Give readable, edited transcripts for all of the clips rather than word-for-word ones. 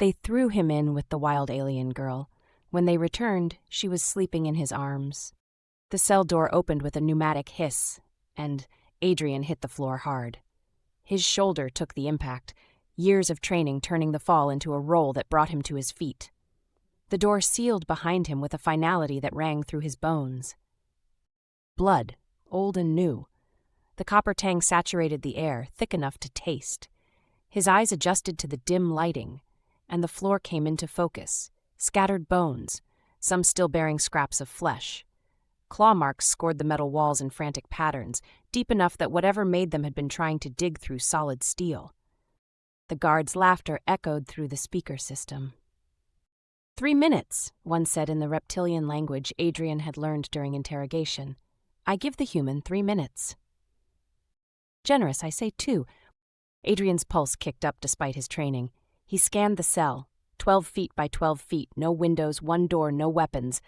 They threw him in with the wild alien girl. When they returned, she was sleeping in his arms. The cell door opened with a pneumatic hiss, and Adrian hit the floor hard. His shoulder took the impact, years of training turning the fall into a roll that brought him to his feet. The door sealed behind him with a finality that rang through his bones. Blood, old and new. The copper tang saturated the air, thick enough to taste. His eyes adjusted to the dim lighting, and the floor came into focus. Scattered bones, some still bearing scraps of flesh. Claw marks scored the metal walls in frantic patterns, deep enough that whatever made them had been trying to dig through solid steel. The guard's laughter echoed through the speaker system. 3 minutes, one said in the reptilian language Adrian had learned during interrogation. I give the human 3 minutes. Generous, I say 2. Adrian's pulse kicked up despite his training. He scanned the cell, 12 feet by 12 feet, no windows, one door, no weapons,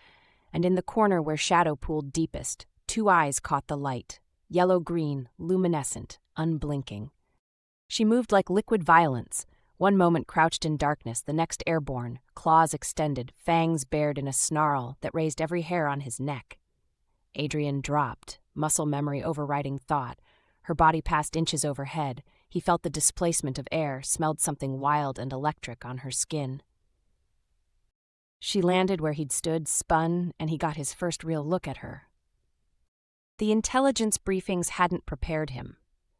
and in the corner where shadow pooled deepest, 2 eyes caught the light, yellow-green, luminescent, unblinking. She moved like liquid violence, one moment crouched in darkness, the next airborne, claws extended, fangs bared in a snarl that raised every hair on his neck. Adrian dropped, muscle memory overriding thought. Her body passed inches overhead. He felt the displacement of air, smelled something wild and electric on her skin. She landed where he'd stood, spun, and he got his first real look at her. The intelligence briefings hadn't prepared him.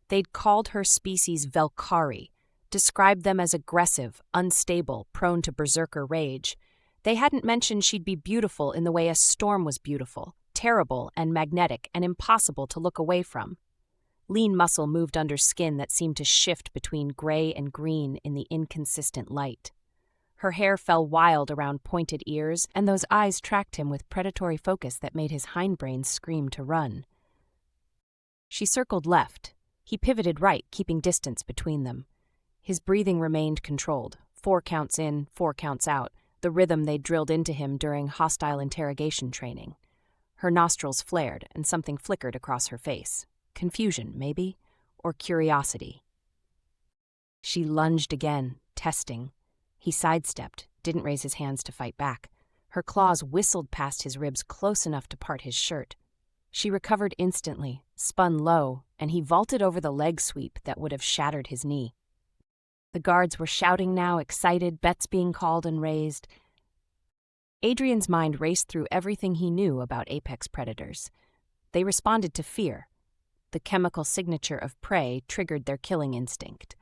They'd called her species Velkari, described them as aggressive, unstable, prone to berserker rage. They hadn't mentioned she'd be beautiful in the way a storm was beautiful, terrible and magnetic and impossible to look away from. Lean muscle moved under skin that seemed to shift between gray and green in the inconsistent light. Her hair fell wild around pointed ears, and those eyes tracked him with predatory focus that made his hindbrains scream to run. She circled left. He pivoted right, keeping distance between them. His breathing remained controlled, 4 counts in, 4 counts out, the rhythm they'd drilled into him during hostile interrogation training. Her nostrils flared, and something flickered across her face. Confusion, maybe, or curiosity. She lunged again, testing. He sidestepped, didn't raise his hands to fight back. Her claws whistled past his ribs close enough to part his shirt. She recovered instantly, spun low, and he vaulted over the leg sweep that would have shattered his knee. The guards were shouting now, excited, bets being called and raised. Adrian's mind raced through everything he knew about apex predators. They responded to fear. The chemical signature of prey triggered their killing instinct.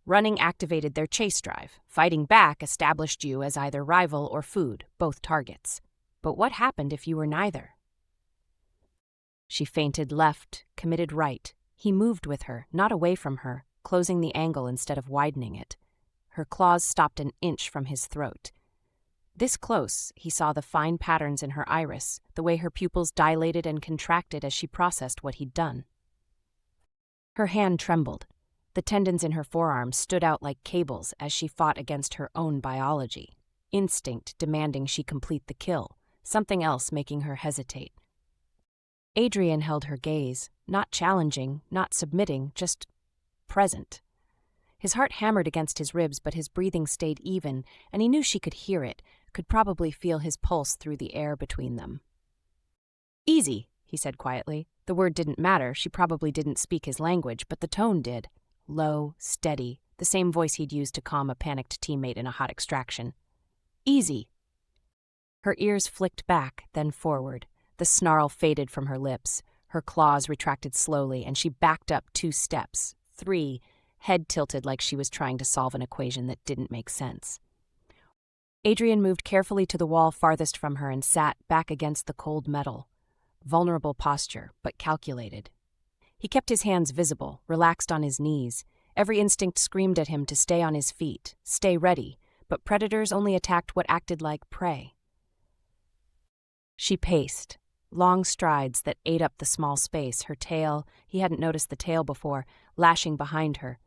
Running activated their chase drive. Fighting back established you as either rival or food, both targets. But what happened if you were neither? She feinted left, committed right. He moved with her, not away from her, closing the angle instead of widening it. Her claws stopped an inch from his throat. This close, he saw the fine patterns in her iris, the way her pupils dilated and contracted as she processed what he'd done. Her hand trembled. The tendons in her forearms stood out like cables as she fought against her own biology. Instinct demanding she complete the kill, something else making her hesitate. Adrian held her gaze, not challenging, not submitting, just present. His heart hammered against his ribs, but his breathing stayed even, and he knew she could hear it, could probably feel his pulse through the air between them. Easy, he said quietly. The word didn't matter, she probably didn't speak his language, but the tone did. Low, steady, the same voice he'd used to calm a panicked teammate in a hot extraction. Easy. Her ears flicked back, then forward. The snarl faded from her lips. Her claws retracted slowly, and she backed up 2 steps, 3, head tilted like she was trying to solve an equation that didn't make sense. Adrian moved carefully to the wall farthest from her and sat back against the cold metal. Vulnerable posture, but calculated. He kept his hands visible, relaxed on his knees. Every instinct screamed at him to stay on his feet, stay ready, but predators only attacked what acted like prey. She paced, long strides that ate up the small space, her tail, he hadn't noticed the tail before, lashing behind her.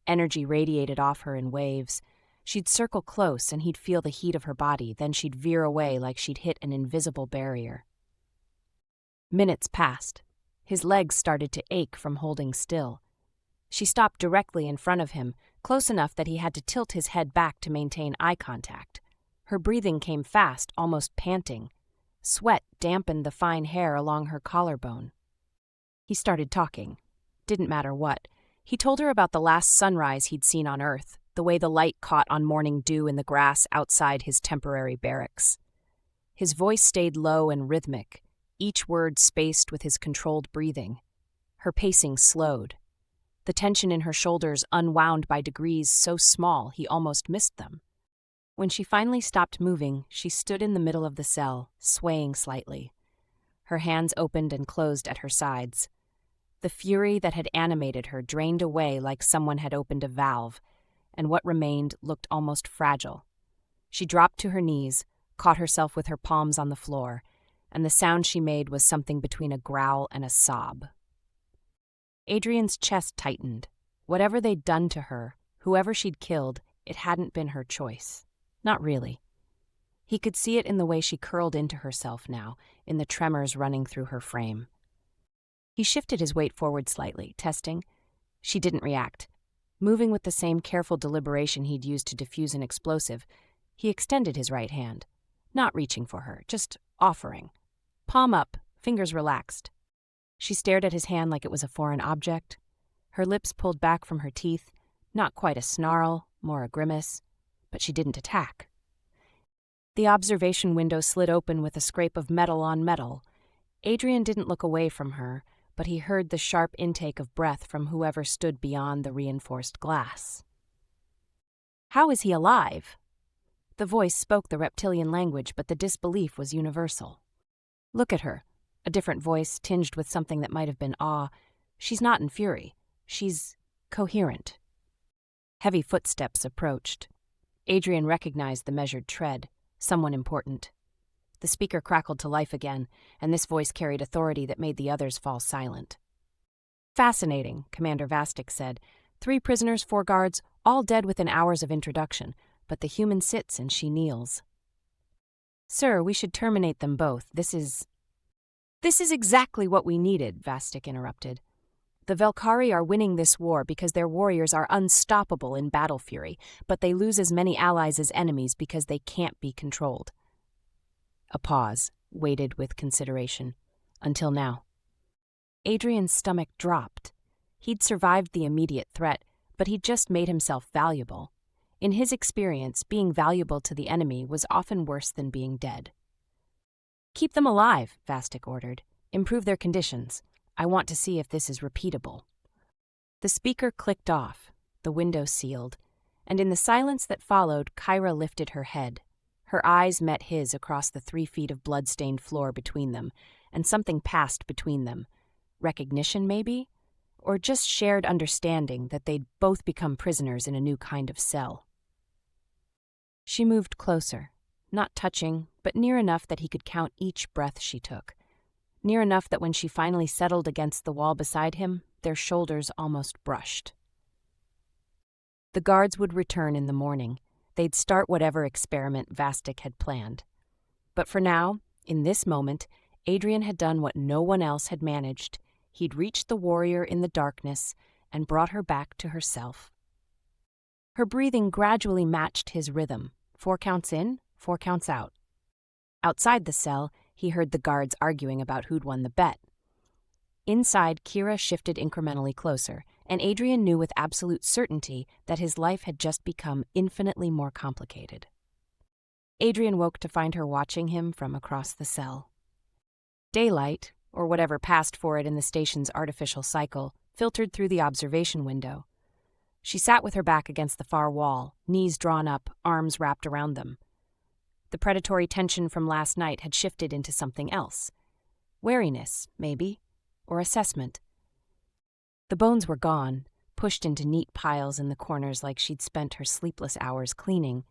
Energy radiated off her in waves. She'd circle close and he'd feel the heat of her body, then she'd veer away like she'd hit an invisible barrier. Minutes passed. His legs started to ache from holding still. She stopped directly in front of him, close enough that he had to tilt his head back to maintain eye contact. Her breathing came fast, almost panting. Sweat dampened the fine hair along her collarbone. He started talking. Didn't matter what. He told her about the last sunrise he'd seen on Earth, the way the light caught on morning dew in the grass outside his temporary barracks. His voice stayed low and rhythmic, each word spaced with his controlled breathing. Her pacing slowed. The tension in her shoulders unwound by degrees so small he almost missed them. When she finally stopped moving, she stood in the middle of the cell, swaying slightly. Her hands opened and closed at her sides. The fury that had animated her drained away like someone had opened a valve, and what remained looked almost fragile. She dropped to her knees, caught herself with her palms on the floor, and the sound she made was something between a growl and a sob. Adrian's chest tightened. Whatever they'd done to her, whoever she'd killed, it hadn't been her choice. Not really. He could see it in the way she curled into herself now, in the tremors running through her frame. He shifted his weight forward slightly, testing. She didn't react. Moving with the same careful deliberation he'd used to defuse an explosive, he extended his right hand, not reaching for her, just offering. Palm up, fingers relaxed. She stared at his hand like it was a foreign object. Her lips pulled back from her teeth, not quite a snarl, more a grimace, but she didn't attack. The observation window slid open with a scrape of metal on metal. Adrian didn't look away from her, but he heard the sharp intake of breath from whoever stood beyond the reinforced glass. How is he alive? The voice spoke the reptilian language, but the disbelief was universal. Look at her. A different voice, tinged with something that might have been awe. She's not in fury. She's coherent. Heavy footsteps approached. Adrian recognized the measured tread. Someone important. The speaker crackled to life again, and this voice carried authority that made the others fall silent. Fascinating, Commander Vastic said. 3 prisoners, 4 guards, all dead within hours of introduction, but the human sits and she kneels. Sir, we should terminate them both. This is exactly what we needed, Vastic interrupted. The Velkari are winning this war because their warriors are unstoppable in battle fury, but they lose as many allies as enemies because they can't be controlled. A pause, waited with consideration. Until now. Adrian's stomach dropped. He'd survived the immediate threat, but he'd just made himself valuable. In his experience, being valuable to the enemy was often worse than being dead. Keep them alive, Vastic ordered. Improve their conditions. I want to see if this is repeatable. The speaker clicked off, the window sealed, and in the silence that followed, Kyra lifted her head. Her eyes met his across the 3 feet of blood-stained floor between them, and something passed between them. Recognition, maybe? Or just shared understanding that they'd both become prisoners in a new kind of cell. She moved closer, not touching, but near enough that he could count each breath she took. Near enough that when she finally settled against the wall beside him, their shoulders almost brushed. The guards would return in the morning. They'd start whatever experiment Vastic had planned. But for now, in this moment, Adrian had done what no one else had managed. He'd reached the warrior in the darkness and brought her back to herself. Her breathing gradually matched his rhythm, 4 counts in, 4 counts out. Outside the cell, he heard the guards arguing about who'd won the bet. Inside, Kyra shifted incrementally closer, and Adrian knew with absolute certainty that his life had just become infinitely more complicated. Adrian woke to find her watching him from across the cell. Daylight, or whatever passed for it in the station's artificial cycle, filtered through the observation window. She sat with her back against the far wall, knees drawn up, arms wrapped around them. The predatory tension from last night had shifted into something else. Wariness, maybe, or assessment. The bones were gone, pushed into neat piles in the corners like she'd spent her sleepless hours cleaning.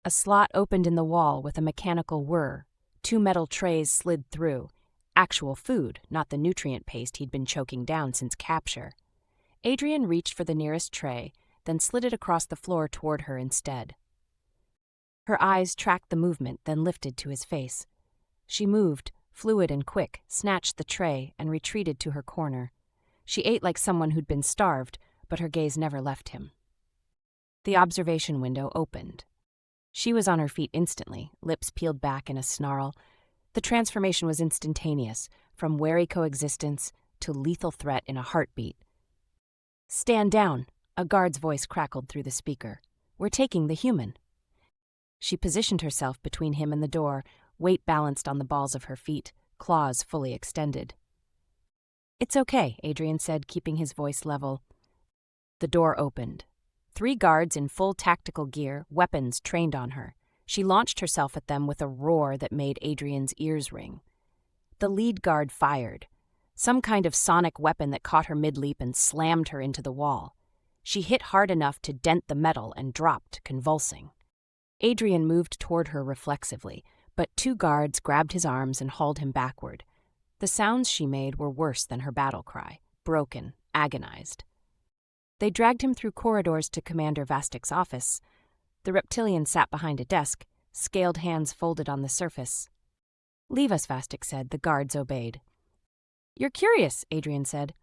A slot opened in the wall with a mechanical whir. 2 metal trays slid through. Actual food, not the nutrient paste he'd been choking down since capture. Adrian reached for the nearest tray, then slid it across the floor toward her instead. Her eyes tracked the movement, then lifted to his face. She moved, fluid and quick, snatched the tray, and retreated to her corner. She ate like someone who'd been starved, but her gaze never left him. The observation window opened. She was on her feet instantly, lips peeled back in a snarl. The transformation was instantaneous, from wary coexistence to lethal threat in a heartbeat. "Stand down," a guard's voice crackled through the speaker. "We're taking the human." She positioned herself between him and the door, weight balanced on the balls of her feet, claws fully extended. "It's okay," Adrian said, keeping his voice level. The door opened. 3 guards in full tactical gear, weapons trained on her. She launched herself at them with a roar that made Adrian's ears ring. The lead guard fired, some kind of sonic weapon that caught her mid-leap and slammed her into the wall. She hit hard enough to dent the metal and dropped, convulsing. Adrian moved toward her reflexively, but 2 guards grabbed his arms and hauled him backward. The sounds she made were worse than her battle cry, broken, agonized. They dragged him through corridors to Commander Vastic's office. The reptilian sat behind a desk, scaled hands folded on the surface. "Leave us," Vastic said. The guards obeyed. "You're curious," Adrian said.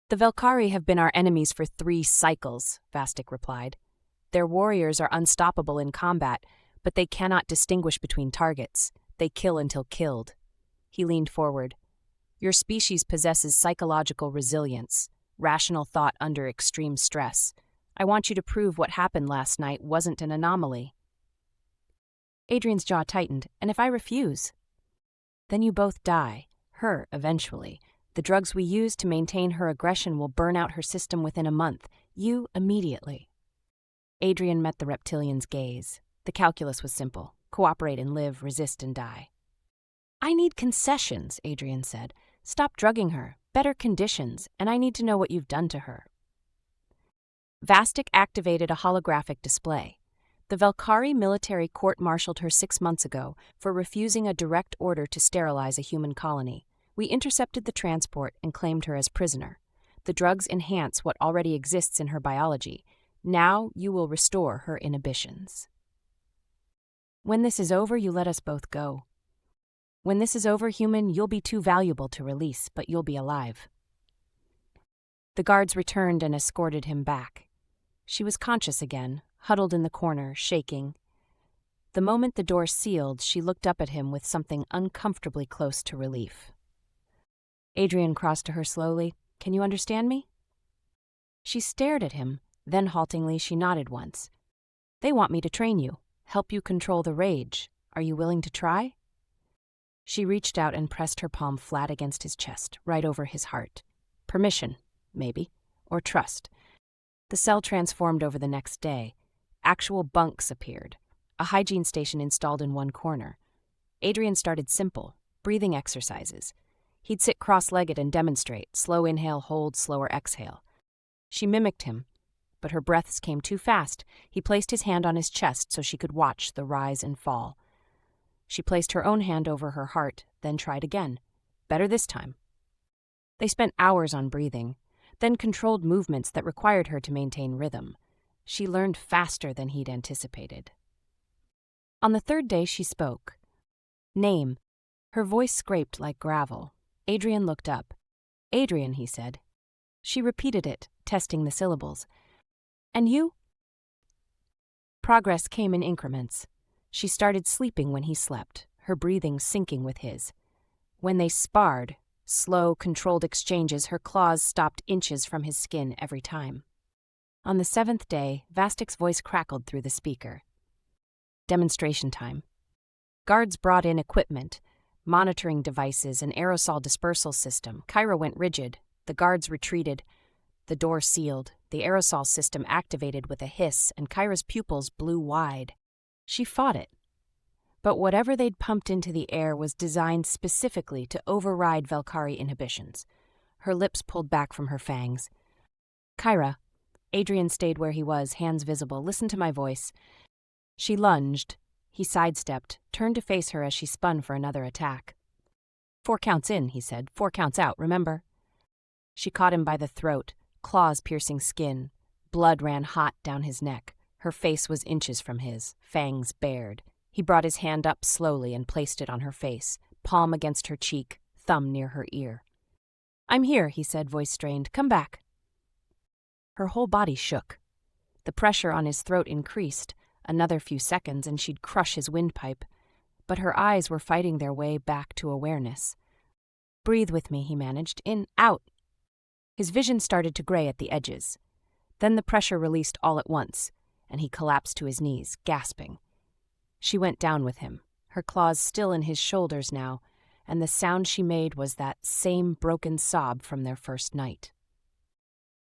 "The Velkari have been our enemies for 3 cycles," Vastic replied. "Their warriors are unstoppable in combat, but they cannot distinguish between targets. They kill until killed." He leaned forward. "Your species possesses psychological resilience, rational thought under extreme stress. I want you to prove what happened last night wasn't an anomaly." Adrian's jaw tightened. "And if I refuse?" "Then you both die. Her, eventually. The drugs we use to maintain her aggression will burn out her system within a month. You, immediately." Adrian met the reptilian's gaze. The calculus was simple. Cooperate and live, resist and die. "I need concessions," Adrian said. "Stop drugging her. Better conditions, and I need to know what you've done to her." Vastic activated a holographic display. The Velkari military court-martialed her 6 months ago for refusing a direct order to sterilize a human colony. We intercepted the transport and claimed her as prisoner. The drugs enhance what already exists in her biology. Now you will restore her inhibitions. When this is over, you let us both go. When this is over, human, you'll be too valuable to release, but you'll be alive. The guards returned and escorted him back. She was conscious again, huddled in the corner, shaking. The moment the door sealed, she looked up at him with something uncomfortably close to relief. Adrian crossed to her slowly. "Can you understand me?" She stared at him, then haltingly she nodded once. "They want me to train you, help you control the rage. Are you willing to try?" She reached out and pressed her palm flat against his chest, right over his heart. Permission, maybe, or trust. The cell transformed over the next day. Actual bunks appeared, a hygiene station installed in one corner. Adrian started simple, breathing exercises. He'd sit cross-legged and demonstrate, slow inhale, hold, slower exhale. She mimicked him, but her breaths came too fast. He placed his hand on his chest so she could watch the rise and fall. She placed her own hand over her heart, then tried again. Better this time. They spent hours on breathing, then controlled movements that required her to maintain rhythm. She learned faster than he'd anticipated. On the 3rd day, she spoke. "Name." Her voice scraped like gravel. Adrian looked up. "Adrian," he said. She repeated it, testing the syllables. "And you?" Progress came in increments. She started sleeping when he slept, her breathing syncing with his. When they sparred, slow, controlled exchanges, her claws stopped inches from his skin every time. On the 7th day, Vastic's voice crackled through the speaker. Demonstration time. Guards brought in equipment, monitoring devices, an aerosol dispersal system. Kyra went rigid. The guards retreated. The door sealed. The aerosol system activated with a hiss, and Kyra's pupils blew wide. She fought it. But whatever they'd pumped into the air was designed specifically to override Velkari inhibitions. Her lips pulled back from her fangs. "Kyra." Adrian stayed where he was, hands visible. "Listen to my voice." She lunged. He sidestepped, turned to face her as she spun for another attack. "4 counts in," he said. 4 counts out, remember?" She caught him by the throat, claws piercing skin. Blood ran hot down his neck. Her face was inches from his, fangs bared. He brought his hand up slowly and placed it on her face, palm against her cheek, thumb near her ear. "I'm here," he said, voice strained. "Come back." Her whole body shook. The pressure on his throat increased. Another few seconds and she'd crush his windpipe. But her eyes were fighting their way back to awareness. "Breathe with me," he managed. "In, out." His vision started to gray at the edges. Then the pressure released all at once, and he collapsed to his knees, gasping. She went down with him, her claws still in his shoulders now, and the sound she made was that same broken sob from their first night.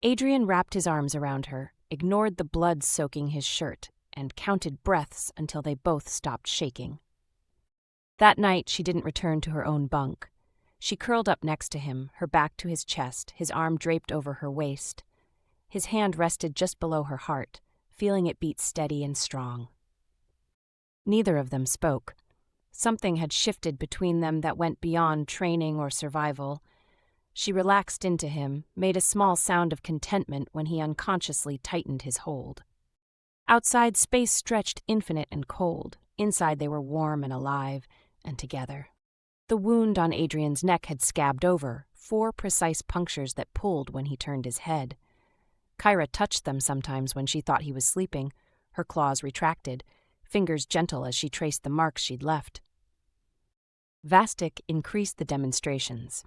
Adrian wrapped his arms around her, ignored the blood soaking his shirt, and counted breaths until they both stopped shaking. That night she didn't return to her own bunk. She curled up next to him, her back to his chest, his arm draped over her waist. His hand rested just below her heart, feeling it beat steady and strong. Neither of them spoke. Something had shifted between them that went beyond training or survival. She relaxed into him, made a small sound of contentment when he unconsciously tightened his hold. Outside, space stretched infinite and cold. Inside they were warm and alive, and together. The wound on Adrian's neck had scabbed over, 4 precise punctures that pulled when he turned his head. Kyra touched them sometimes when she thought he was sleeping, her claws retracted, fingers gentle as she traced the marks she'd left. Vastic increased the demonstrations.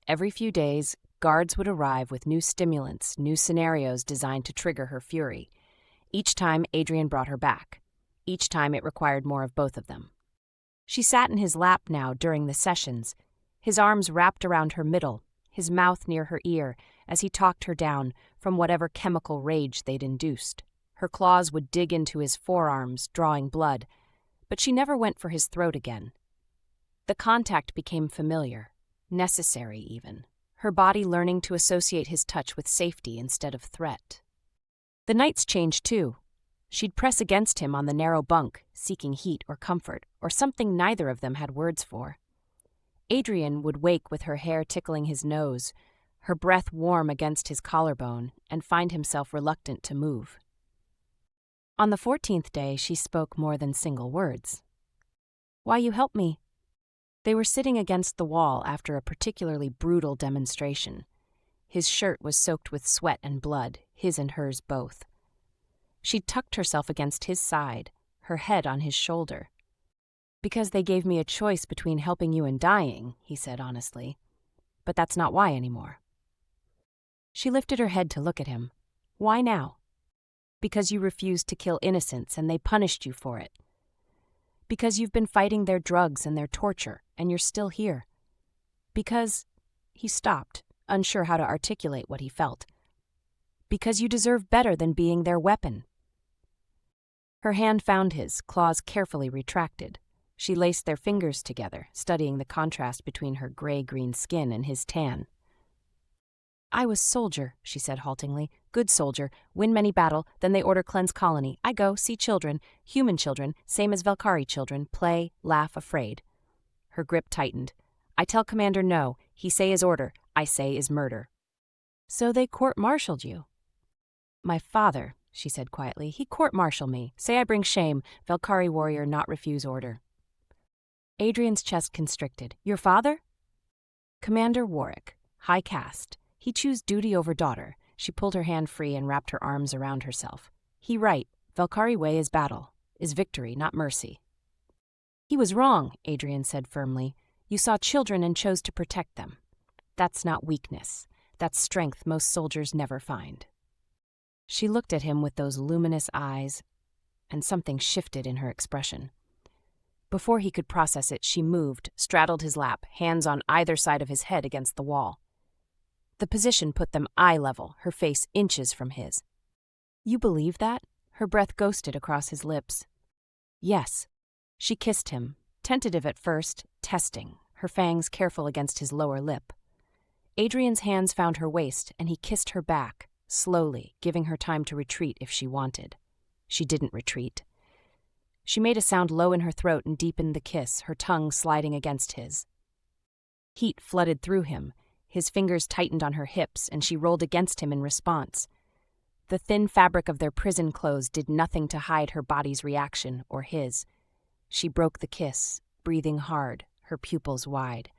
Every few days, guards would arrive with new stimulants, new scenarios designed to trigger her fury. Each time, Adrian brought her back. Each time, it required more of both of them. She sat in his lap now during the sessions, his arms wrapped around her middle, his mouth near her ear, as he talked her down from whatever chemical rage they'd induced. Her claws would dig into his forearms, drawing blood, but she never went for his throat again. The contact became familiar, necessary even, her body learning to associate his touch with safety instead of threat. The nights changed too. She'd press against him on the narrow bunk, seeking heat or comfort, or something neither of them had words for. Adrian would wake with her hair tickling his nose, her breath warm against his collarbone, and find himself reluctant to move. On the 14th day, she spoke more than single words. "Why you help me?" They were sitting against the wall after a particularly brutal demonstration. His shirt was soaked with sweat and blood, his and hers both. She tucked herself against his side, her head on his shoulder. "Because they gave me a choice between helping you and dying," he said honestly. "But that's not why anymore." She lifted her head to look at him. "Why now?" "Because you refused to kill innocents and they punished you for it. Because you've been fighting their drugs and their torture, and you're still here. Because—" he stopped, unsure how to articulate what he felt. "Because you deserve better than being their weapon." Her hand found his, claws carefully retracted. She laced their fingers together, studying the contrast between her gray-green skin and his tan. "I was soldier," she said haltingly. "Good soldier. Win many battle, then they order cleanse colony. I go, see children, human children, same as Velkari children, play, laugh, afraid." Her grip tightened. "I tell Commander no. He say is order. I say is murder." "So they court-martialed you?" "My father," she said quietly. "He court-martial me. Say I bring shame. Velkari warrior not refuse order." Adrian's chest constricted. "Your father?" "Commander Warwick. High caste. He choose duty over daughter." She pulled her hand free and wrapped her arms around herself. "He right. Velkari way is battle. Is victory, not mercy." "He was wrong," Adrian said firmly. "You saw children and chose to protect them. That's not weakness. That's strength most soldiers never find." She looked at him with those luminous eyes, and something shifted in her expression. Before he could process it, she moved, straddled his lap, hands on either side of his head against the wall. The position put them eye level, her face inches from his. "You believe that?" Her breath ghosted across his lips. "Yes." She kissed him, tentative at first, testing, her fangs careful against his lower lip. Adrian's hands found her waist, and he kissed her back, slowly, giving her time to retreat if she wanted. She didn't retreat. She made a sound low in her throat and deepened the kiss, her tongue sliding against his. Heat flooded through him. His fingers tightened on her hips, and she rolled against him in response. The thin fabric of their prison clothes did nothing to hide her body's reaction or his. She broke the kiss, breathing hard, her pupils wide.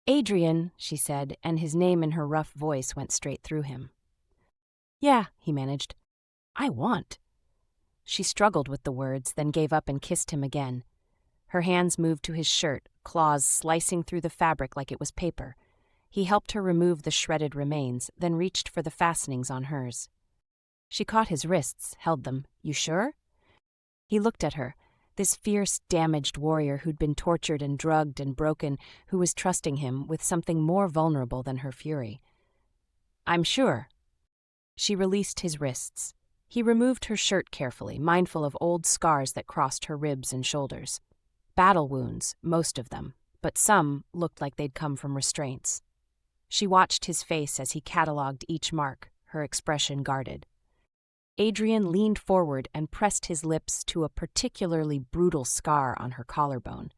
"Adrian," she said, and his name in her rough voice went straight through him. "Yeah," he managed. "I want." She struggled with the words, then gave up and kissed him again. Her hands moved to his shirt, claws slicing through the fabric like it was paper. He helped her remove the shredded remains, then reached for the fastenings on hers. She caught his wrists, held them. "You sure?" He looked at her, this fierce, damaged warrior who'd been tortured and drugged and broken, who was trusting him with something more vulnerable than her fury. "I'm sure." She released his wrists. He removed her shirt carefully, mindful of old scars that crossed her ribs and shoulders. Battle wounds, most of them, but some looked like they'd come from restraints. She watched his face as he catalogued each mark, her expression guarded. Adrian leaned forward and pressed his lips to a particularly brutal scar on her collarbone.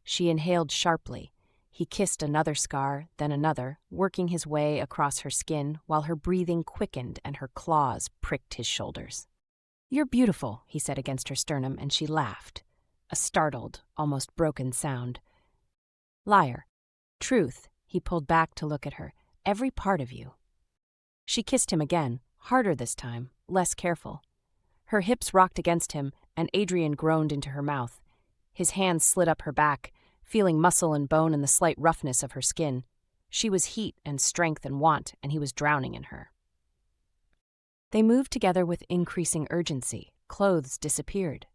She inhaled sharply. He kissed another scar, then another, working his way across her skin while her breathing quickened and her claws pricked his shoulders. "You're beautiful," he said against her sternum, and she laughed. A startled, almost broken sound. "Liar. Truth," he pulled back to look at her. "Every part of you." She kissed him again, harder this time, less careful. Her hips rocked against him, and Adrian groaned into her mouth. His hands slid up her back, feeling muscle and bone and the slight roughness of her skin. She was heat and strength and want, and he was drowning in her. They moved together with increasing urgency. Clothes disappeared.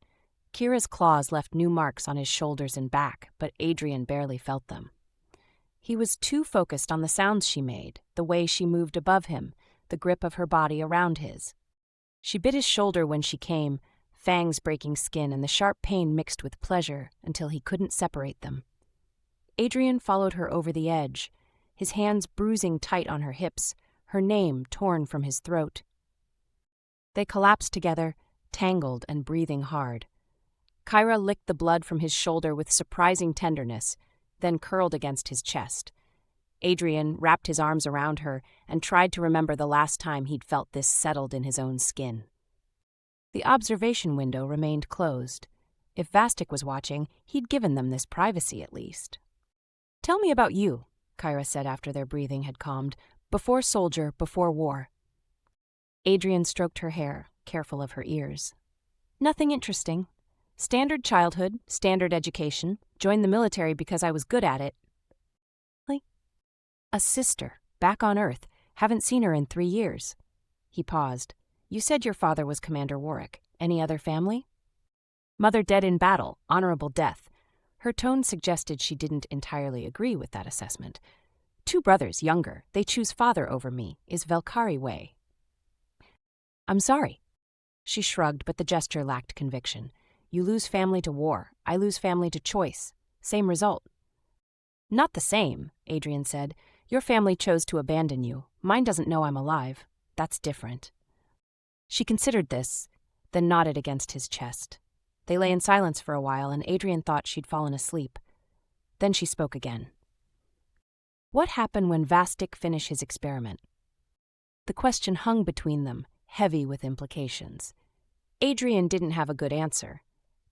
Kyra's claws left new marks on his shoulders and back, but Adrian barely felt them. He was too focused on the sounds she made, the way she moved above him, the grip of her body around his. She bit his shoulder when she came, fangs breaking skin and the sharp pain mixed with pleasure until he couldn't separate them. Adrian followed her over the edge, his hands bruising tight on her hips, her name torn from his throat. They collapsed together, tangled and breathing hard. Kyra licked the blood from his shoulder with surprising tenderness, then curled against his chest. Adrian wrapped his arms around her and tried to remember the last time he'd felt this settled in his own skin. The observation window remained closed. If Vastic was watching, he'd given them this privacy at least. "Tell me about you," Kyra said after their breathing had calmed. "Before soldier, before war." Adrian stroked her hair, careful of her ears. "Nothing interesting. Standard childhood, standard education. Joined the military because I was good at it." "A sister, back on Earth. Haven't seen her in 3 years." He paused. "You said your father was Commander Warwick. Any other family?" "Mother dead in battle, honorable death." Her tone suggested she didn't entirely agree with that assessment. "2 brothers, younger. They choose father over me. Is Velkari way." "I'm sorry." She shrugged, but the gesture lacked conviction. "You lose family to war. I lose family to choice. Same result." "Not the same," Adrian said. "Your family chose to abandon you. Mine doesn't know I'm alive. That's different." She considered this, then nodded against his chest. They lay in silence for a while, and Adrian thought she'd fallen asleep. Then she spoke again. "What happened when Vastic finished his experiment?" The question hung between them, heavy with implications. Adrian didn't have a good answer.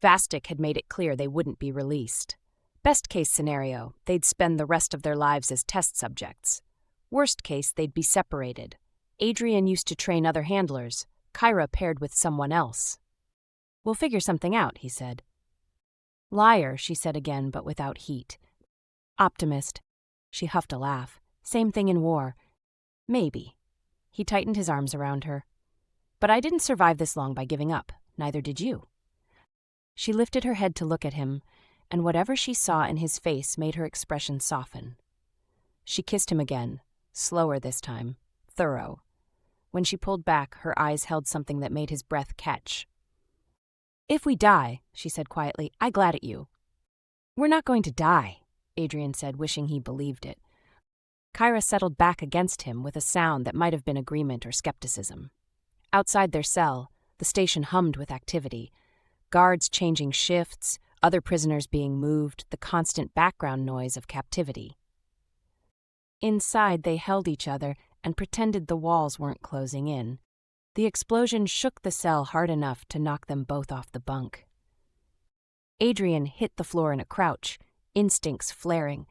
Vastic had made it clear they wouldn't be released. Best case scenario, they'd spend the rest of their lives as test subjects. Worst case, they'd be separated. Adrian used to train other handlers, Kyra paired with someone else. "We'll figure something out," he said. "Liar," she said again, but without heat. "Optimist." She huffed a laugh. "Same thing in war." "Maybe." He tightened his arms around her. "But I didn't survive this long by giving up. Neither did you." She lifted her head to look at him, and whatever she saw in his face made her expression soften. She kissed him again, slower this time, thorough. When she pulled back, her eyes held something that made his breath catch. "If we die," she said quietly, "I glad at you." "We're not going to die," Adrian said, wishing he believed it. Kyra settled back against him with a sound that might have been agreement or skepticism. Outside their cell, the station hummed with activity. Guards changing shifts, other prisoners being moved, the constant background noise of captivity. Inside, they held each other and pretended the walls weren't closing in. The explosion shook the cell hard enough to knock them both off the bunk. Adrian hit the floor in a crouch, instincts flaring.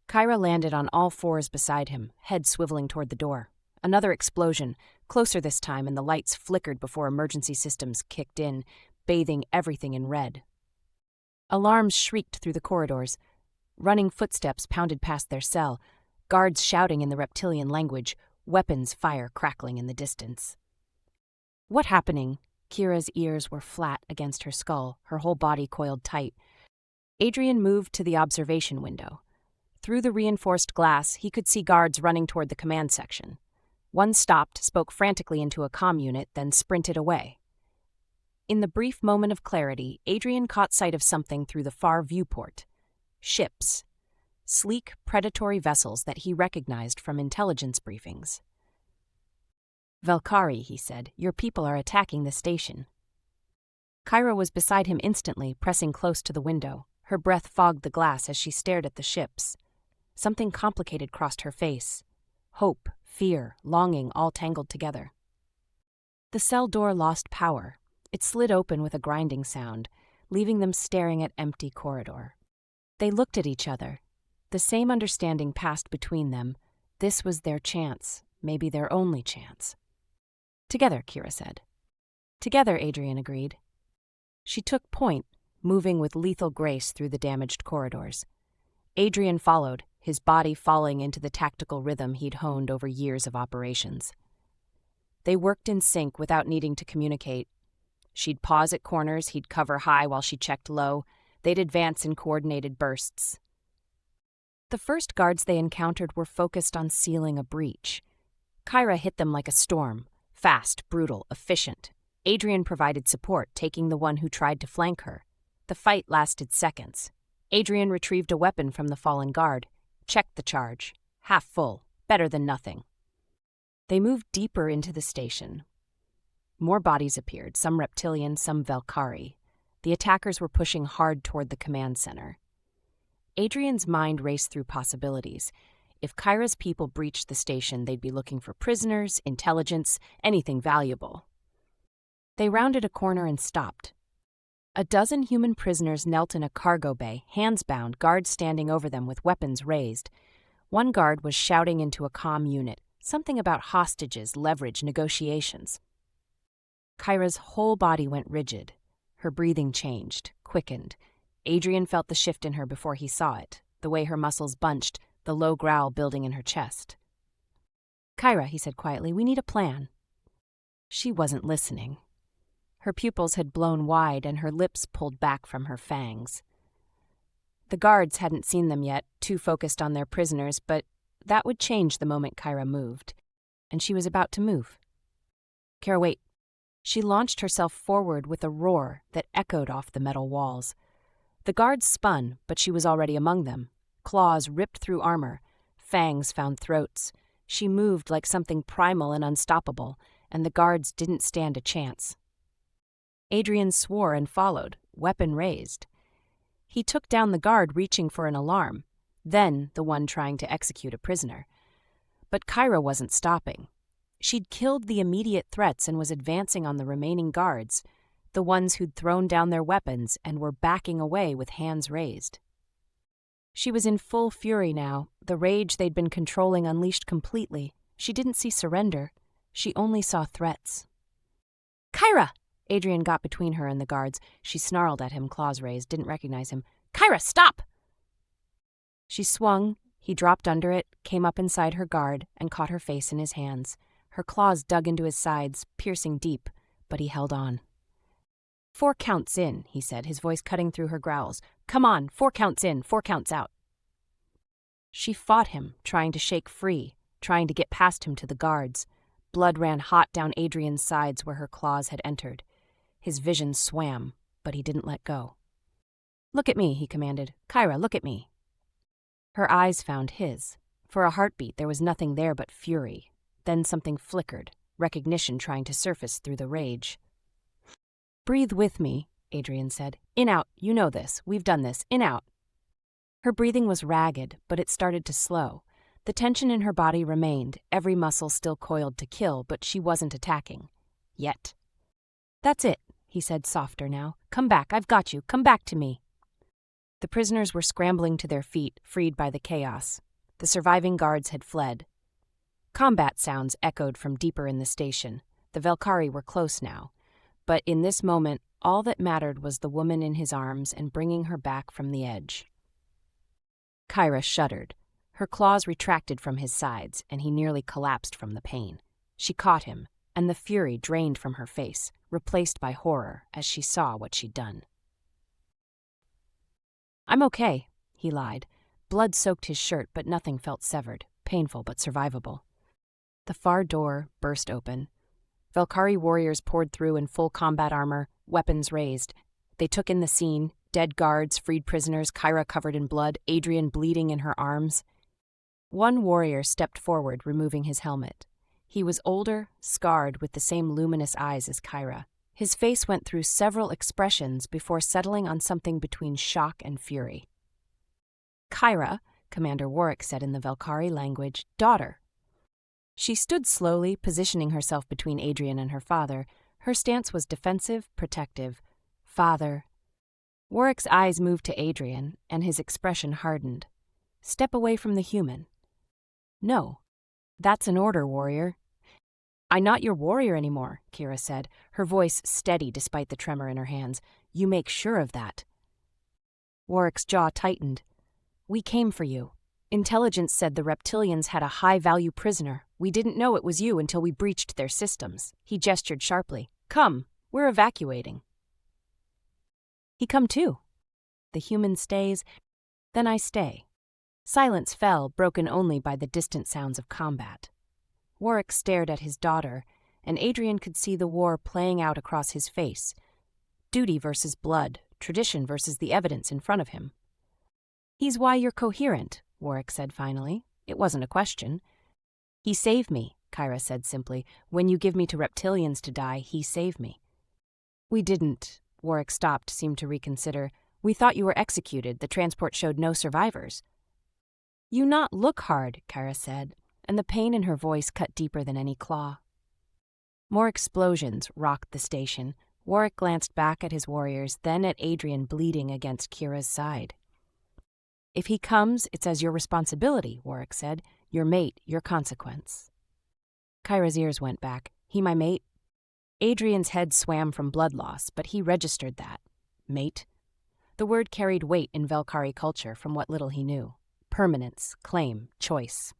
Kyra landed on all fours beside him, head swiveling toward the door. Another explosion, Closer this time, and the lights flickered before emergency systems kicked in, bathing everything in red. Alarms shrieked through the corridors. Running footsteps pounded past their cell, guards shouting in the reptilian language, weapons fire crackling in the distance. "What happening?" Kyra's ears were flat against her skull, her whole body coiled tight. Adrian moved to the observation window. Through the reinforced glass, he could see guards running toward the command section. One stopped, spoke frantically into a comm unit, then sprinted away. In the brief moment of clarity, Adrian caught sight of something through the far viewport. Ships. Sleek, predatory vessels that he recognized from intelligence briefings. "Velkari," he said, "your people are attacking the station." Kyra was beside him instantly, pressing close to the window. Her breath fogged the glass as she stared at the ships. Something complicated crossed her face. Hope, fear, longing, all tangled together. The cell door lost power. It slid open with a grinding sound, leaving them staring at empty corridor. They looked at each other. The same understanding passed between them. This was their chance, maybe their only chance. "Together," Kyra said. "Together," Adrian agreed. She took point, moving with lethal grace through the damaged corridors. Adrian followed, his body falling into the tactical rhythm he'd honed over years of operations. They worked in sync without needing to communicate. She'd pause at corners, he'd cover high while she checked low. They'd advance in coordinated bursts. The first guards they encountered were focused on sealing a breach. Kyra hit them like a storm, fast, brutal, efficient. Adrian provided support, taking the one who tried to flank her. The fight lasted seconds. Adrian retrieved a weapon from the fallen guard, checked the charge. Half full, better than nothing. They moved deeper into the station. More bodies appeared, some reptilian, some Velkari. The attackers were pushing hard toward the command center. Adrian's mind raced through possibilities. If Kyra's people breached the station, they'd be looking for prisoners, intelligence, anything valuable. They rounded a corner and stopped. A dozen human prisoners knelt in a cargo bay, hands bound, guards standing over them with weapons raised. One guard was shouting into a comm unit, something about hostages, leverage, negotiations. Kyra's whole body went rigid. Her breathing changed, quickened. Adrian felt the shift in her before he saw it, the way her muscles bunched, the low growl building in her chest. "Kyra," he said quietly, "we need a plan." She wasn't listening. Her pupils had blown wide and her lips pulled back from her fangs. The guards hadn't seen them yet, too focused on their prisoners, but that would change the moment Kyra moved. And she was about to move. "Kyra, wait." She launched herself forward with a roar that echoed off the metal walls. The guards spun, but she was already among them. Claws ripped through armor. Fangs found throats. She moved like something primal and unstoppable, and the guards didn't stand a chance. Adrian swore and followed, weapon raised. He took down the guard reaching for an alarm, then the one trying to execute a prisoner. But Kyra wasn't stopping. She'd killed the immediate threats and was advancing on the remaining guards, the ones who'd thrown down their weapons and were backing away with hands raised. She was in full fury now, the rage they'd been controlling unleashed completely. She didn't see surrender. She only saw threats. "Kyra!" Adrian got between her and the guards. She snarled at him, claws raised, didn't recognize him. "Kyra, stop!" She swung. He dropped under it, came up inside her guard, and caught her face in his hands. Her claws dug into his sides, piercing deep, but he held on. "4 counts in," he said, his voice cutting through her growls. "Come on, 4 counts in, 4 counts out." She fought him, trying to shake free, trying to get past him to the guards. Blood ran hot down Adrian's sides where her claws had entered. His vision swam, but he didn't let go. "Look at me," he commanded. "Kyra, look at me." Her eyes found his. For a heartbeat, there was nothing there but fury. Then something flickered, recognition trying to surface through the rage. "Breathe with me," Adrian said. "In, out, you know this. We've done this. In, out." Her breathing was ragged, but it started to slow. The tension in her body remained, every muscle still coiled to kill, but she wasn't attacking. Yet. "That's it," he said, softer now. "Come back, I've got you. Come back to me." The prisoners were scrambling to their feet, freed by the chaos. The surviving guards had fled. Combat sounds echoed from deeper in the station. The Velkari were close now. But in this moment, all that mattered was the woman in his arms and bringing her back from the edge. Kyra shuddered. Her claws retracted from his sides, and he nearly collapsed from the pain. She caught him, and the fury drained from her face, replaced by horror as she saw what she'd done. "I'm okay," he lied. Blood soaked his shirt, but nothing felt severed, painful but survivable. The far door burst open. Velkari warriors poured through in full combat armor, weapons raised. They took in the scene, dead guards, freed prisoners, Kyra covered in blood, Adrian bleeding in her arms. One warrior stepped forward, removing his helmet. He was older, scarred, with the same luminous eyes as Kyra. His face went through several expressions before settling on something between shock and fury. "Kyra," Commander Warwick said in the Velkari language, "daughter." She stood slowly, positioning herself between Adrian and her father. Her stance was defensive, protective. "Father." Warwick's eyes moved to Adrian, and his expression hardened. "Step away from the human." "No. That's an order, warrior." "I'm not your warrior anymore," Kyra said, her voice steady despite the tremor in her hands. "You make sure of that." Warwick's jaw tightened. "We came for you. Intelligence said the reptilians had a high-value prisoner. We didn't know it was you until we breached their systems." He gestured sharply. "Come, we're evacuating." "He come too." "The human stays, then I stay." Silence fell, broken only by the distant sounds of combat. Warwick stared at his daughter, and Adrian could see the war playing out across his face. Duty versus blood, tradition versus the evidence in front of him. "He's why you're coherent," Warwick said finally. It wasn't a question. "He saved me," Kyra said simply. "When you give me to reptilians to die, he saved me." "We didn't." Warwick stopped, seemed to reconsider. "We thought you were executed. The transport showed no survivors." "You not look hard," Kyra said, and the pain in her voice cut deeper than any claw. More explosions rocked the station. Warwick glanced back at his warriors, then at Adrian bleeding against Kyra's side. "If he comes, it's as your responsibility," Warwick said. "Your mate, your consequence." Kyra's ears went back. "He my mate?" Adrian's head swam from blood loss, but he registered that. Mate? The word carried weight in Velkari culture from what little he knew. Permanence, claim, choice.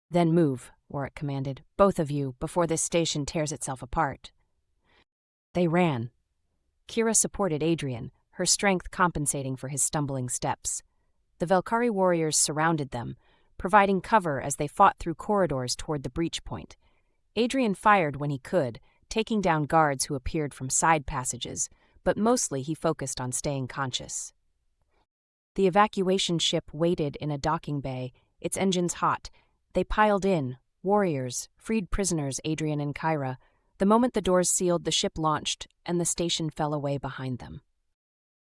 "Then move," Warwick commanded. "Both of you, before this station tears itself apart." They ran. Kyra supported Adrian, her strength compensating for his stumbling steps. The Velkari warriors surrounded them, providing cover as they fought through corridors toward the breach point. Adrian fired when he could, taking down guards who appeared from side passages, but mostly he focused on staying conscious. The evacuation ship waited in a docking bay, its engines hot. They piled in, warriors, freed prisoners Adrian and Kyra. The moment the doors sealed, the ship launched, and the station fell away behind them.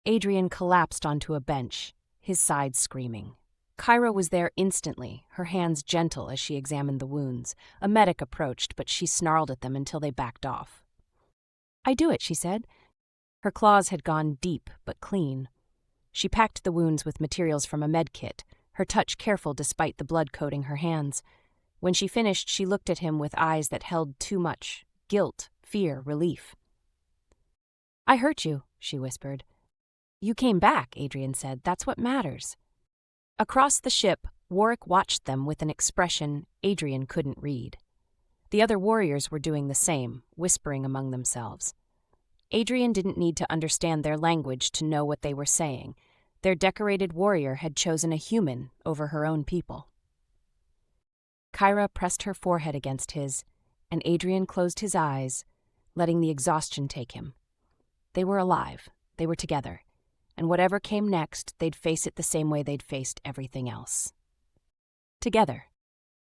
Adrian collapsed onto a bench, his sides screaming. Kyra was there instantly, her hands gentle as she examined the wounds. A medic approached, but she snarled at them until they backed off. "I do it," she said. Her claws had gone deep but clean. She packed the wounds with materials from a med kit, her touch careful despite the blood coating her hands. When she finished, she looked at him with eyes that held too much: guilt, fear, relief. "I hurt you," she whispered. "You came back," Adrian said. "That's what matters." Across the ship, Warwick watched them with an expression Adrian couldn't read. The other warriors were doing the same, whispering among themselves. Adrian didn't need to understand their language to know what they were saying. Their decorated warrior had chosen a human over her own people. Kyra pressed her forehead against his, and Adrian closed his eyes, letting the exhaustion take him. They were alive. They were together. And whatever came next, they'd face it the same way they'd faced everything else. Together.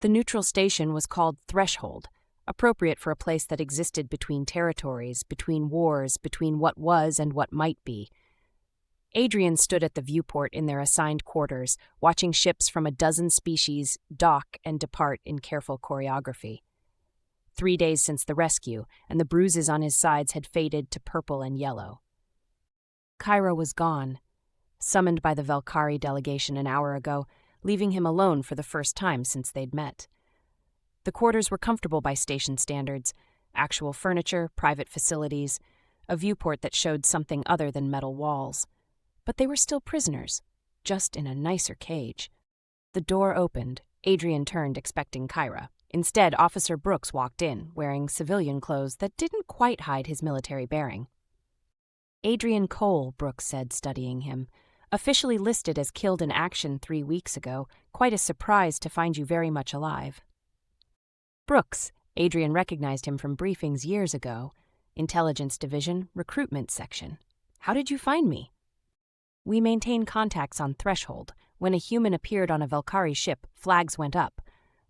The neutral station was called Threshold, appropriate for a place that existed between territories, between wars, between what was and what might be. Adrian stood at the viewport in their assigned quarters, watching ships from a dozen species dock and depart in careful choreography. 3 days since the rescue, and the bruises on his sides had faded to purple and yellow. Kyra was gone, summoned by the Velkari delegation an hour ago, leaving him alone for the first time since they'd met. The quarters were comfortable by station standards: actual furniture, private facilities, a viewport that showed something other than metal walls. But they were still prisoners, just in a nicer cage. The door opened. Adrian turned, expecting Kyra. Instead, Officer Brooks walked in, wearing civilian clothes that didn't quite hide his military bearing. Adrian Cole, Brooks said, studying him. Officially listed as killed in action 3 weeks ago. Quite a surprise to find you very much alive. Brooks. Adrian recognized him from briefings years ago. Intelligence Division, Recruitment Section. How did you find me? We maintain contacts on Threshold. When a human appeared on a Velkari ship, flags went up.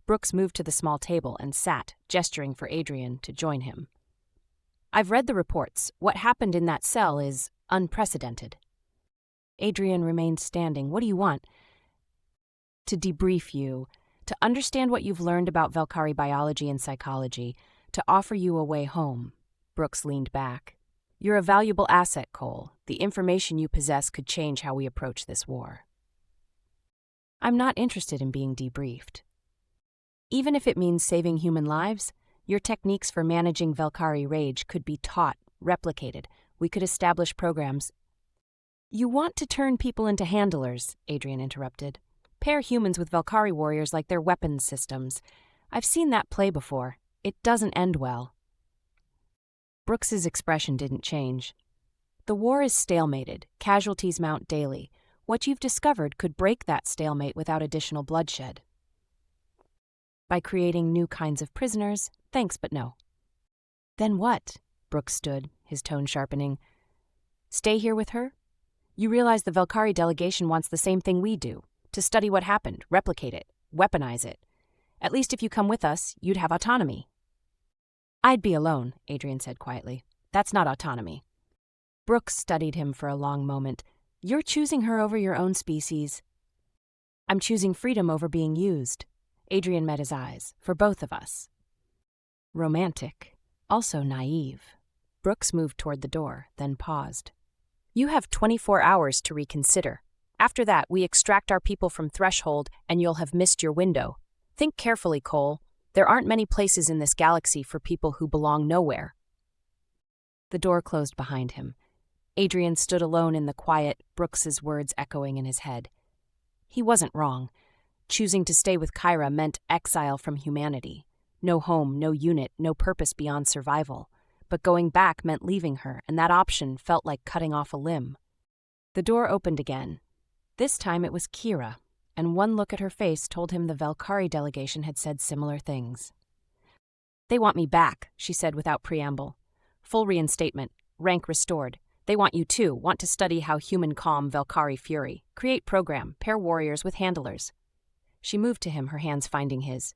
Brooks moved to the small table and sat, gesturing for Adrian to join him. I've read the reports. What happened in that cell is unprecedented. Adrian remained standing. What do you want? To debrief you, to understand what you've learned about Velkari biology and psychology, to offer you a way home. Brooks leaned back. You're a valuable asset, Cole. The information you possess could change how we approach this war. I'm not interested in being debriefed. Even if it means saving human lives, your techniques for managing Velkari rage could be taught, replicated. We could establish programs. You want to turn people into handlers, Adrian interrupted. Pair humans with Velkari warriors like their weapons systems. I've seen that play before. It doesn't end well. Brooks's expression didn't change. The war is stalemated. Casualties mount daily. What you've discovered could break that stalemate without additional bloodshed. By creating new kinds of prisoners, thanks but no. Then what? Brooks stood, his tone sharpening. Stay here with her? You realize the Velkari delegation wants the same thing we do, to study what happened, replicate it, weaponize it. At least if you come with us, you'd have autonomy. I'd be alone, Adrian said quietly. That's not autonomy. Brooks studied him for a long moment. You're choosing her over your own species. I'm choosing freedom over being used. Adrian met his eyes, for both of us. Romantic, also naive. Brooks moved toward the door, then paused. You have 24 hours to reconsider. After that, we extract our people from Threshold, and you'll have missed your window. Think carefully, Cole. There aren't many places in this galaxy for people who belong nowhere. The door closed behind him. Adrian stood alone in the quiet, Brooks's words echoing in his head. He wasn't wrong. Choosing to stay with Kyra meant exile from humanity. No home, no unit, no purpose beyond survival. But going back meant leaving her, and that option felt like cutting off a limb. The door opened again. This time it was Kyra, and one look at her face told him the Velkari delegation had said similar things. They want me back, she said without preamble. Full reinstatement, rank restored. They want you too, want to study how human calm Velkari fury. Create program, pair warriors with handlers. She moved to him, her hands finding his.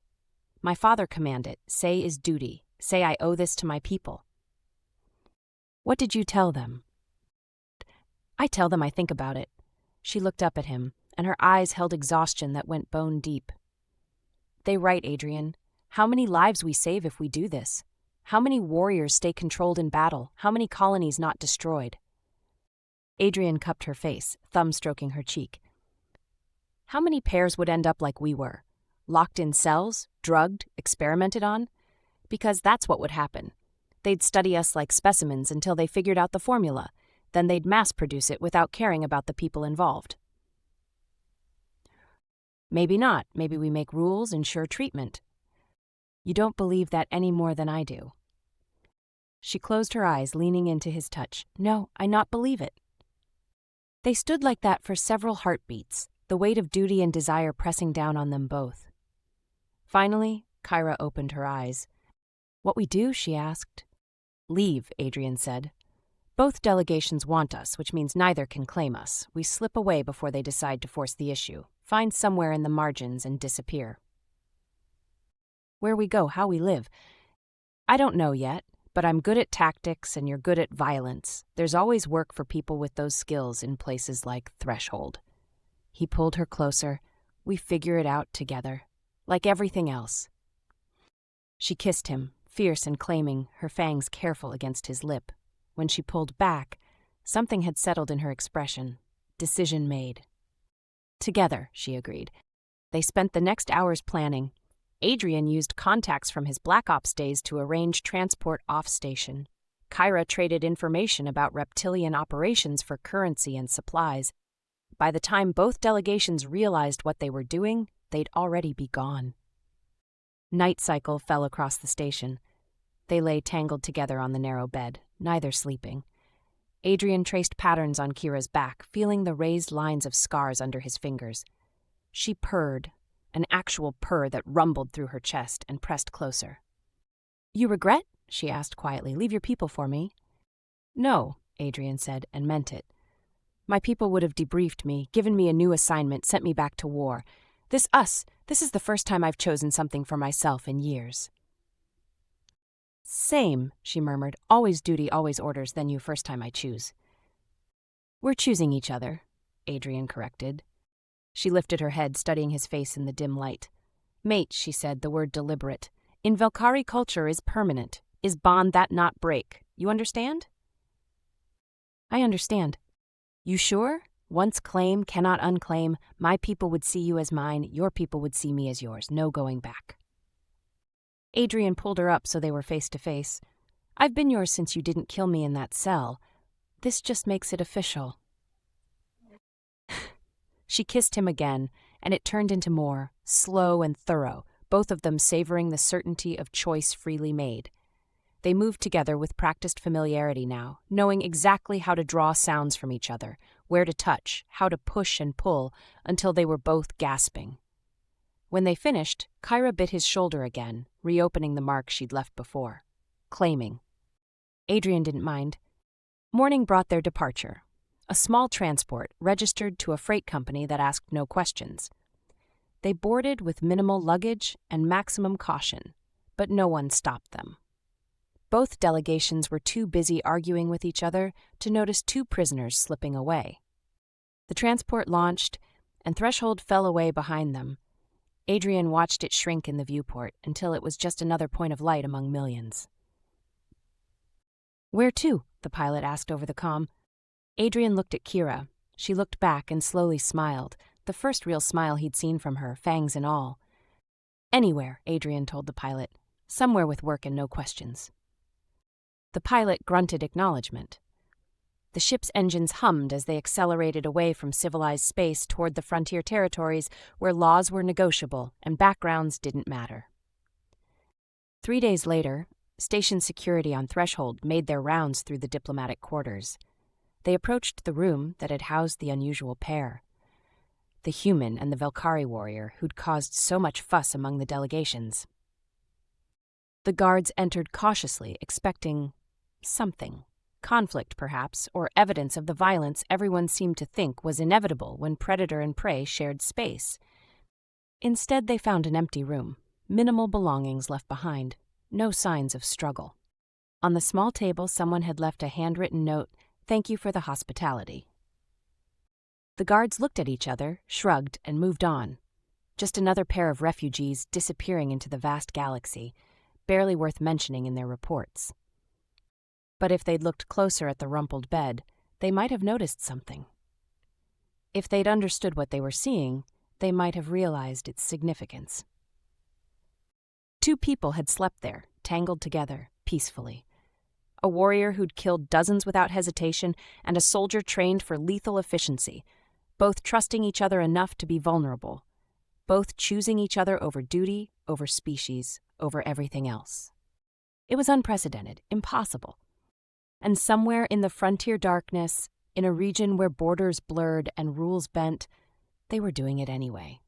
My father commanded, say is duty. Say I owe this to my people. What did you tell them? I tell them I think about it. She looked up at him, and her eyes held exhaustion that went bone deep. They right, Adrian. How many lives we save if we do this? How many warriors stay controlled in battle? How many colonies not destroyed? Adrian cupped her face, thumb stroking her cheek. How many pairs would end up like we were? Locked in cells, drugged, experimented on? Because that's what would happen. They'd study us like specimens until they figured out the formula. Then they'd mass produce it without caring about the people involved. Maybe not. Maybe we make rules, ensure treatment. You don't believe that any more than I do. She closed her eyes, leaning into his touch. No, I not believe it. They stood like that for several heartbeats, the weight of duty and desire pressing down on them both. Finally, Kyra opened her eyes. What we do, she asked. Leave, Adrian said. Both delegations want us, which means neither can claim us. We slip away before they decide to force the issue, find somewhere in the margins and disappear. Where we go, how we live. I don't know yet, but I'm good at tactics and you're good at violence. There's always work for people with those skills in places like Threshold. He pulled her closer. We figure it out together, like everything else. She kissed him, fierce and claiming, her fangs careful against his lip. When she pulled back, something had settled in her expression. Decision made. Together, she agreed. They spent the next hours planning. Adrian used contacts from his Black Ops days to arrange transport off-station. Kyra traded information about reptilian operations for currency and supplies. By the time both delegations realized what they were doing, they'd already be gone. Night cycle fell across the station. They lay tangled together on the narrow bed, neither sleeping. Adrian traced patterns on Kira's back, feeling the raised lines of scars under his fingers. She purred, an actual purr that rumbled through her chest, and pressed closer. "You regret?" she asked quietly. "Leave your people for me." "No," Adrian said, and meant it. "My people would have debriefed me, given me a new assignment, sent me back to war. This is the first time I've chosen something for myself in years." "Same," she murmured. "Always duty, always orders, then you first time I choose." "We're choosing each other," Adrian corrected. She lifted her head, studying his face in the dim light. "Mate," she said, the word deliberate. "In Velkari culture is permanent, is bond that not break. You understand?" "I understand." "You sure? Once claim, cannot unclaim. My people would see you as mine, your people would see me as yours. No going back." Adrian pulled her up so they were face to face. "I've been yours since you didn't kill me in that cell. This just makes it official." She kissed him again, and it turned into more, slow and thorough, both of them savoring the certainty of choice freely made. They moved together with practiced familiarity now, knowing exactly how to draw sounds from each other, where to touch, how to push and pull, until they were both gasping. When they finished, Kyra bit his shoulder again, reopening the mark she'd left before. Claiming. Adrian didn't mind. Morning brought their departure. A small transport registered to a freight company that asked no questions. They boarded with minimal luggage and maximum caution, but no one stopped them. Both delegations were too busy arguing with each other to notice two prisoners slipping away. The transport launched, and Threshold fell away behind them. Adrian watched it shrink in the viewport until it was just another point of light among millions. "Where to?" the pilot asked over the comm. Adrian looked at Kyra. She looked back and slowly smiled, the first real smile he'd seen from her, fangs and all. "Anywhere," Adrian told the pilot. "Somewhere with work and no questions." The pilot grunted acknowledgement. The ship's engines hummed as they accelerated away from civilized space toward the frontier territories where laws were negotiable and backgrounds didn't matter. 3 days later, station security on Threshold made their rounds through the diplomatic quarters. They approached the room that had housed the unusual pair. The human and the Velkari warrior who'd caused so much fuss among the delegations. The guards entered cautiously, expecting something. Conflict, perhaps, or evidence of the violence everyone seemed to think was inevitable when predator and prey shared space. Instead, they found an empty room, minimal belongings left behind, no signs of struggle. On the small table, someone had left a handwritten note, "Thank you for the hospitality." The guards looked at each other, shrugged, and moved on. Just another pair of refugees disappearing into the vast galaxy, barely worth mentioning in their reports. But if they'd looked closer at the rumpled bed, they might have noticed something. If they'd understood what they were seeing, they might have realized its significance. Two people had slept there, tangled together, peacefully. A warrior who'd killed dozens without hesitation, and a soldier trained for lethal efficiency, both trusting each other enough to be vulnerable, both choosing each other over duty, over species, over everything else. It was unprecedented, impossible. And somewhere in the frontier darkness, in a region where borders blurred and rules bent, they were doing it anyway.